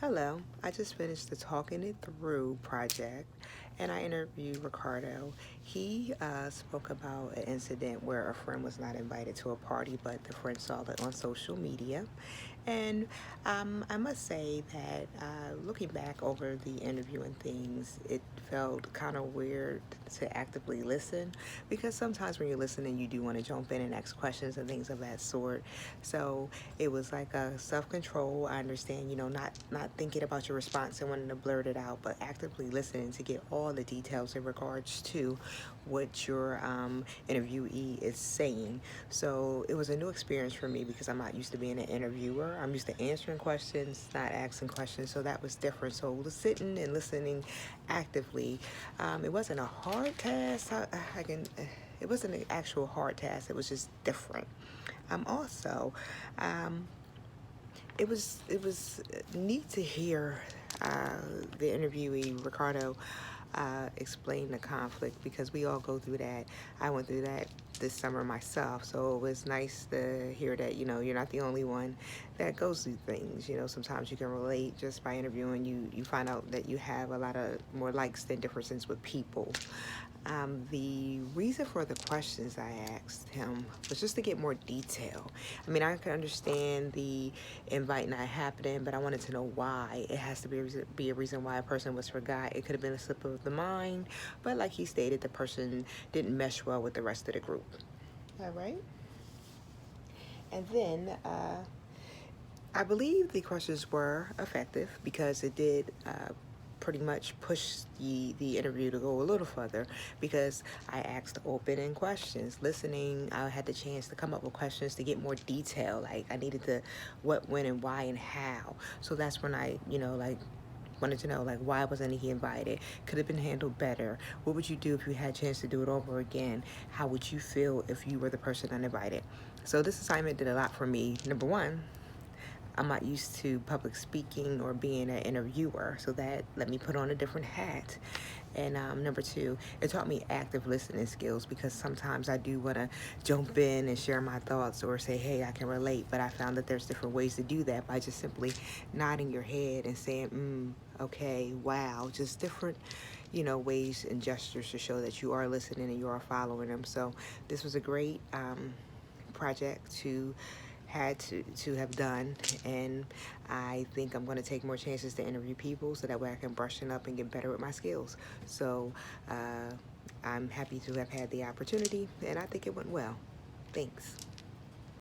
Hello, I just finished the Talking It Through project and I interviewed Ricardo. He spoke about an incident where a friend was not invited to a party, but the friend saw it on social media. And I must say that looking back over the interview and things, it felt kind of weird to actively listen because sometimes when you're listening, you do want to jump in and ask questions and things of that sort. So it was like a self-control. I understand, not thinking about your response and wanting to blurt it out, but actively listening to get all the details in regards to what your interviewee is saying. So it was a new experience for me because I'm not used to being an interviewer. I'm used to answering questions, not asking questions. So that was different. So sitting and listening actively, it wasn't a hard task. It wasn't an actual hard task. It was just different. Also, um, it was neat to hear the interviewee Ricardo explain the conflict because we all go through that. I went through that this summer myself, so it was nice to hear that you're not the only one that goes through things. Sometimes you can relate just by interviewing. You find out that you have a lot of more likes than differences with people. The reason for the questions I asked him was just to get more detail. I mean, I can understand the invite not happening, but I wanted to know why. It has to be a reason why a person was forgot. It could have been a slip of the mind, but like he stated, the person didn't mesh well with the rest of the group. All right. And then I believe the questions were effective because it did pretty much push the interview to go a little further because I asked open-end questions. Listening, I had the chance to come up with questions to get more detail. Like I needed to what, when, and why, and how. So that's when I, wanted to know like why wasn't he invited? Could have been handled better. What would you do if you had a chance to do it over again? How would you feel if you were the person uninvited? So this assignment did a lot for me. Number one, I'm not used to public speaking or being an interviewer, so that let me put on a different hat. And number two, it taught me active listening skills because sometimes I do want to jump in and share my thoughts or say, hey, I can relate, but I found that there's different ways to do that by just simply nodding your head and saying, okay, wow, just different, ways and gestures to show that you are listening and you are following them. So this was a great project to have done, and I think I'm going to take more chances to interview people so that way I can brush it up and get better with my skills. So I'm happy to have had the opportunity, and I think it went well. Thanks.